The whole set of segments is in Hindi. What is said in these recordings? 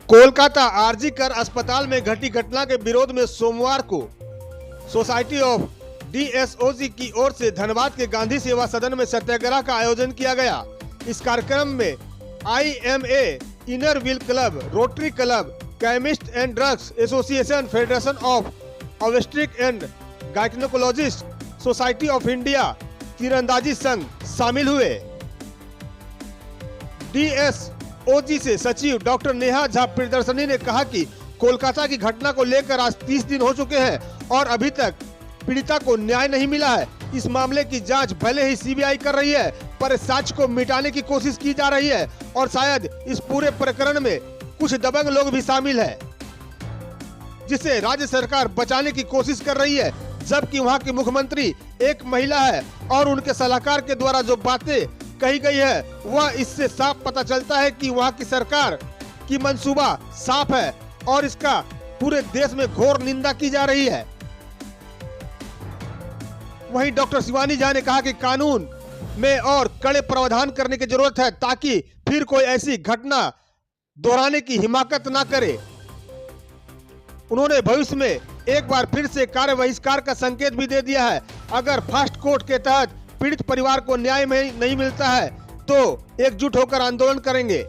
कोलकाता आरजी कर अस्पताल में घटी घटना के विरोध में सोमवार को सोसाइटी ऑफ DSOG की ओर से धनबाद के गांधी सेवा सदन में सत्याग्रह का आयोजन किया गया। इस कार्यक्रम में IMA, inner wheel club, rotary club, chemist and drugs association, federation of obstetric and gynaecologist, society of India, तीरंदाजी संघ शामिल हुए। DSOG से सचिव डॉक्टर नेहा झा प्रियदर्शनी ने कहा कि कोलकाता की घटना को लेकर आज 30 दिन हो चुके हैं और अभी तक पीड़िता को न्याय नहीं मिला है। इस मामले की जांच भले ही CBI कर रही है, पर सच को मिटाने की कोशिश की जा रही है और शायद इस पूरे प्रकरण में कुछ दबंग लोग भी शामिल है, जिसे राज्य सरकार बचाने की कोशिश कर रही है, जबकि वहां की मुख्यमंत्री एक महिला है और उनके सलाहकार के द्वारा जो बातें कही गई है वह इससे साफ पता चलता है कि वहां की सरकार की मंसूबा साफ है और इसका पूरे देश में घोर निंदा की जा रही है। वहीं डॉक्टर शिवानी झा ने कहा कि कानून में और कड़े प्रावधान करने की जरूरत है ताकि फिर कोई ऐसी घटना दोहराने की हिमाकत ना करे। उन्होंने भविष्य में एक बार फिर से कार्य बहिष्कार का संकेत भी दे दिया है। अगर फास्ट कोर्ट के तहत पीड़ित परिवार को न्याय नहीं मिलता है तो एकजुट होकर आंदोलन करेंगे।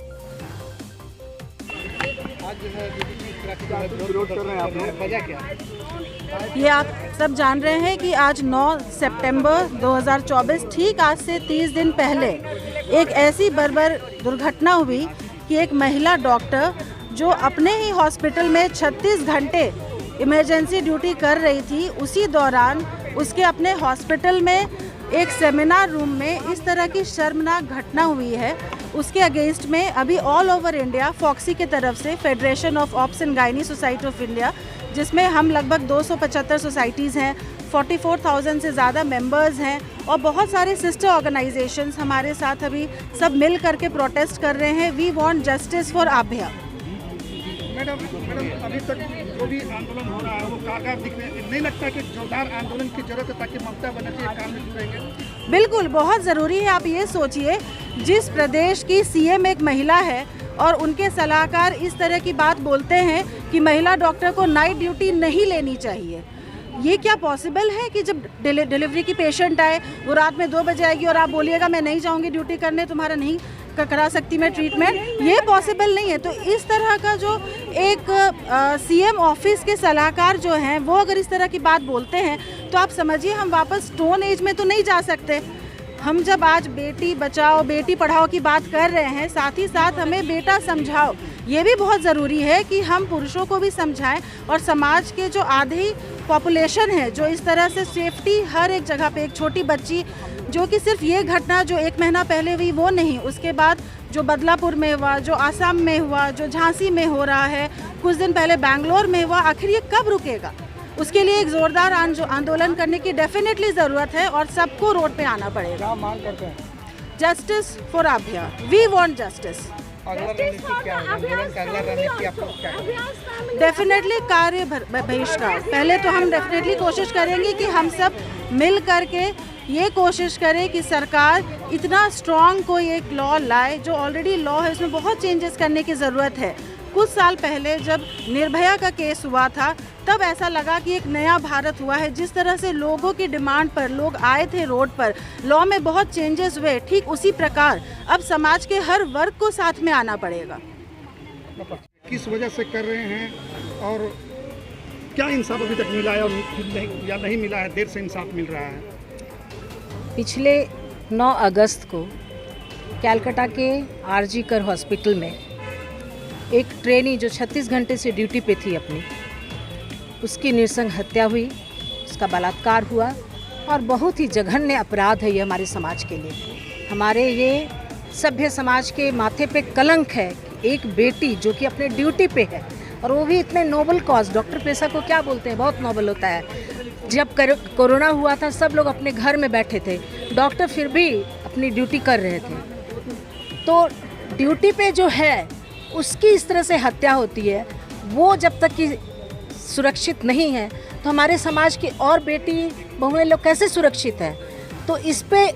ये आप सब जान रहे हैं कि आज 9 सितंबर 2024 ठीक आज से 30 दिन पहले एक ऐसी बर्बर दुर्घटना हुई कि एक महिला डॉक्टर जो अपने ही हॉस्पिटल में 36 घंटे इमरजेंसी ड्यूटी कर रही थी, उसी दौरान उसके अपने हॉस्पिटल में एक सेमिनार रूम में इस तरह की शर्मनाक घटना हुई है। उसके अगेंस्ट में अभी ऑल ओवर इंडिया फॉक्सी के तरफ से Federation of Obs and Gynae Society of India, जिसमें हम लगभग 275 सोसाइटीज़ हैं, 44,000 से ज़्यादा मेंबर्स हैं और बहुत सारे सिस्टर ऑर्गेनाइजेशंस हमारे साथ अभी सब मिल करके प्रोटेस्ट कर रहे हैं। We want justice for Abhaya. Madam अभी तक जो भी आंदोलन हो रहा है वो कारगर दिख रहे हैं, नहीं लगता कि जोरदार आंदोलन की जरूरत है ताकि ममता बनर्जी काम में जुड़ेंगे? बिल्कुल, बहुत ज़रूरी है। आप ये सोचिए, जिस प्रदेश की CM एक महिला है और उनके सलाहकार इस तरह की बात बोलते हैं कि महिला डॉक्टर को नाइट ड्यूटी नहीं लेनी चाहिए। ये क्या पॉसिबल है कि जब डिलीवरी की पेशेंट आए, वो रात में 2 बजे आएगी और आप बोलिएगा मैं नहीं जाऊँगी ड्यूटी करने, तुम्हारा नहीं करा सकती मैं ट्रीटमेंट? ये पॉसिबल नहीं है। तो इस तरह का जो एक CM ऑफिस के सलाहकार जो हैं वो अगर इस तरह की बात बोलते हैं तो आप समझिए हम वापस स्टोन एज में तो नहीं जा सकते। हम जब आज बेटी बचाओ बेटी पढ़ाओ की बात कर रहे हैं, साथ ही साथ हमें बेटा समझाओ ये भी बहुत ज़रूरी है कि हम पुरुषों को भी समझाएं और समाज के जो आधी पॉपुलेशन है जो इस तरह से सेफ्टी हर एक जगह पे, एक छोटी बच्ची जो कि सिर्फ ये घटना जो 1 महीना पहले हुई वो नहीं, उसके बाद जो बदलापुर में हुआ, जो आसाम में हुआ, जो झांसी में हो रहा है, कुछ दिन पहले बैंगलोर में हुआ, आखिर ये कब रुकेगा? उसके लिए एक जोरदार आंदोलन करने की डेफिनेटली ज़रूरत है और सबको रोड पे आना पड़ेगा। मांग करते हैं justice for Abhaya, we want justice. Definitely कार्य बहिष्कार। पहले तो हम डेफिनेटली कोशिश करेंगे कि हम सब मिल करके ये कोशिश करें कि सरकार इतना स्ट्रॉन्ग कोई एक लॉ लाए, जो ऑलरेडी लॉ है उसमें बहुत चेंजेस करने की ज़रूरत है। कुछ साल पहले जब निर्भया का केस हुआ था तब ऐसा लगा कि एक नया भारत हुआ है। जिस तरह से लोगों की डिमांड पर लोग आए थे रोड पर, लॉ में बहुत चेंजेस हुए, ठीक उसी प्रकार अब समाज के हर वर्ग को साथ में आना पड़ेगा। किस वजह से कर रहे हैं और क्या इंसाफ अभी तक मिला है और या नहीं मिला है? देर से इंसाफ मिल रहा है। पिछले 9 अगस्त को कलकत्ता के आरजी कर हॉस्पिटल में एक ट्रेनी जो 36 घंटे से ड्यूटी पे थी अपनी, उसकी नृशंस हत्या हुई, उसका बलात्कार हुआ और बहुत ही जघन्य अपराध है ये हमारे समाज के लिए। हमारे ये सभ्य समाज के माथे पे कलंक है कि एक बेटी जो कि अपने ड्यूटी पे है और वो भी इतने नोबल कॉज, डॉक्टर पेशा को क्या बोलते हैं, बहुत नोबल होता है। जब कोरोना हुआ था सब लोग अपने घर में बैठे थे, डॉक्टर फिर भी अपनी ड्यूटी कर रहे थे। तो ड्यूटी पे जो है उसकी इस तरह से हत्या होती है, वो जब तक कि सुरक्षित नहीं है तो हमारे समाज की और बेटी बहुएं लोग कैसे सुरक्षित है? तो इस पे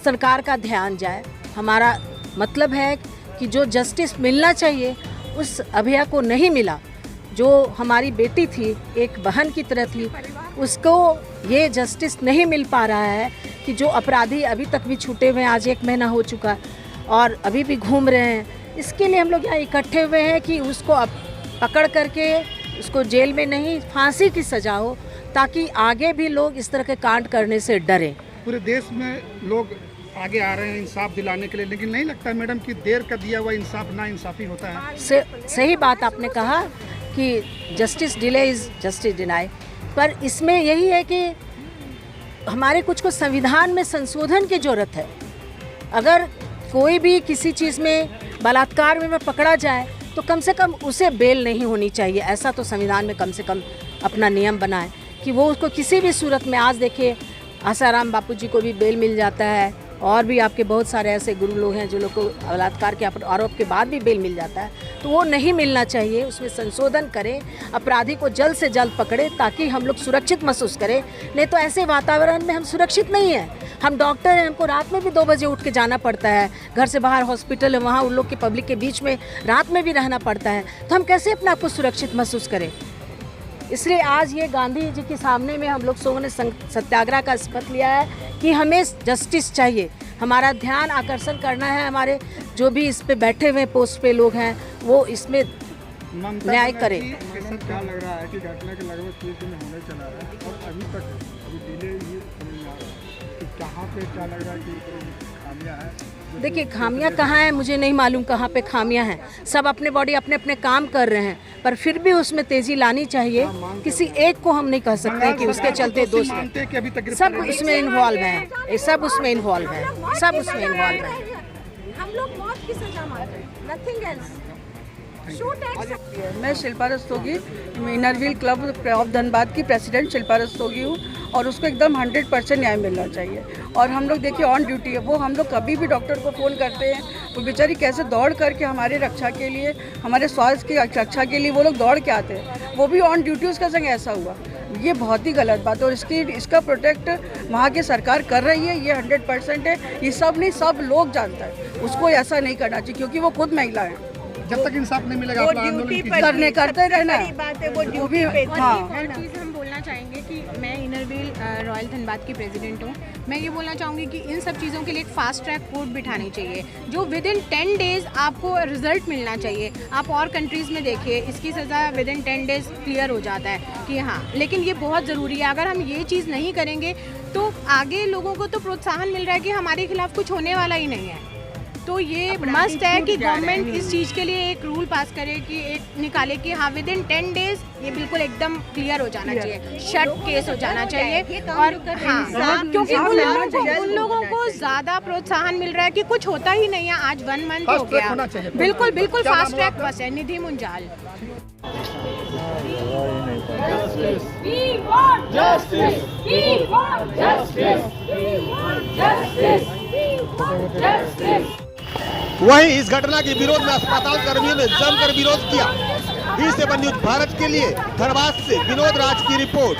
सरकार का ध्यान जाए। हमारा मतलब है कि जो जस्टिस मिलना चाहिए उस अभया को नहीं मिला। जो हमारी बेटी थी, एक बहन की तरह थी, उसको ये जस्टिस नहीं मिल पा रहा है कि जो अपराधी अभी तक भी छूटे हुए हैं, आज 1 महीना हो चुका और अभी भी घूम रहे हैं। इसके लिए हम लोग यहाँ इकट्ठे हुए हैं कि उसको अब पकड़ करके उसको जेल में नहीं, फांसी की सज़ा हो, ताकि आगे भी लोग इस तरह के कांड करने से डरें। पूरे देश में लोग आगे आ रहे हैं इंसाफ दिलाने के लिए, लेकिन नहीं लगता मैडम कि देर का दिया हुआ इंसाफ ना इंसाफी होता है? सही बात आपने कहा कि justice delay is justice deny, पर इसमें यही है कि हमारे कुछ को संविधान में संशोधन की ज़रूरत है। अगर कोई भी किसी चीज़ में बलात्कार में पकड़ा जाए तो कम से कम उसे बेल नहीं होनी चाहिए। ऐसा तो संविधान में कम से कम अपना नियम बनाए कि वो उसको किसी भी सूरत में, आज देखिए आसाराम बापू जी को भी बेल मिल जाता है, और भी आपके बहुत सारे ऐसे गुरु लोग हैं जो लोग को बलात्कार के आरोप के बाद भी बेल मिल जाता है, तो वो नहीं मिलना चाहिए। उसमें संशोधन करें, अपराधी को जल्द से जल्द पकड़े ताकि हम लोग सुरक्षित महसूस करें। नहीं तो ऐसे वातावरण में हम सुरक्षित नहीं हैं। हम डॉक्टर हैं, हमको रात में भी 2 बजे उठ के जाना पड़ता है, घर से बाहर हॉस्पिटल है, वहाँ उन लोग के पब्लिक के बीच में रात में भी रहना पड़ता है, तो हम कैसे अपने आप को सुरक्षित महसूस करें। इसलिए आज ये गांधी जी के सामने में हम लोग ने सत्याग्रह का शपथ लिया है कि हमें जस्टिस चाहिए। हमारा ध्यान आकर्षण करना है, हमारे जो भी इस पे बैठे हुए पोस्ट पे लोग हैं वो इसमें न्याय करें। क्या लग रहा है कि घटना के लगभग 3 दिन होने चला रहा है और अभी तक डिले ये समझ में आ रहा है कि कहाँ पे क्या लग रहा है कि खामियां हैं? देखिए खामियां कहाँ हैं मुझे नहीं मालूम, कहाँ पे खामियां हैं। सब अपने बॉडी अपने अपने काम कर रहे हैं, पर फिर भी उसमें तेजी लानी चाहिए। किसी एक को हम नहीं कह सकते कि उसके चलते दोष है। सब उसमें इन्वॉल्व हैं, सब उसमें इन्वॉल्व हैं, सब उसमें इन्वॉल्व हैं। हम लोग मौत की सजा मांग रहे हैं, नथिंग एल्स। मैं Shilpa Rastogi, Inner Wheel club of Dhanbad की प्रेसिडेंट शिल्पा रस्तोगी हूँ, और उसको एकदम 100% न्याय मिलना चाहिए। और हम लोग देखिए ऑन ड्यूटी है वो, हम लोग कभी भी डॉक्टर को फ़ोन करते हैं, वो बेचारी कैसे दौड़ करके हमारे रक्षा के लिए, हमारे स्वास्थ्य की रक्षा के लिए वो लोग दौड़ के आते हैं, वो भी ऑन ड्यूटी। उसका संग ऐसा हुआ, ये बहुत ही गलत बात है और इसका प्रोटेक्ट वहाँ की सरकार कर रही है, ये 100% है। ये सब नहीं, सब लोग जानता है, उसको ऐसा नहीं करना चाहिए क्योंकि वो खुद महिला है। जब तक इंसाफ नहीं मिलेगा करते रहना है, वो भी। हाँ, और चीज़ हम बोलना चाहेंगे कि मैं इनरव्हील रॉयल धनबाद की प्रेसिडेंट हूँ। मैं ये बोलना चाहूँगी कि इन सब चीज़ों के लिए एक फास्ट ट्रैक कोर्ट बिठानी चाहिए, जो विद इन 10 डेज़ आपको रिजल्ट मिलना चाहिए। आप और कंट्रीज़ में देखिए, इसकी सज़ा विद इन 10 डेज़ क्लियर हो जाता है कि हाँ, लेकिन ये बहुत ज़रूरी है। अगर हम ये चीज़ नहीं करेंगे तो आगे लोगों को तो प्रोत्साहन मिल रहा है कि हमारे खिलाफ कुछ होने वाला ही नहीं है। तो ये मस्ट है कि गवर्नमेंट इस चीज़ के लिए एक रूल पास करे कि एक निकाले कि हाँ विद इन 10 डेज ये बिल्कुल एकदम क्लियर हो जाना चाहिए, शट केस हो जाना चाहिए। और हाँ, क्योंकि उन लोगों को ज़्यादा प्रोत्साहन मिल रहा है कि कुछ होता ही नहीं है। आज 1 मंथ हो गया, बिल्कुल बिल्कुल फास्ट ट्रैक बस है। निधि मुंजाल। वहीं इस घटना के विरोध में अस्पताल कर्मियों ने जमकर विरोध किया। D7 न्यूज़ भारत के लिए धनबाद से विनोद राज की रिपोर्ट।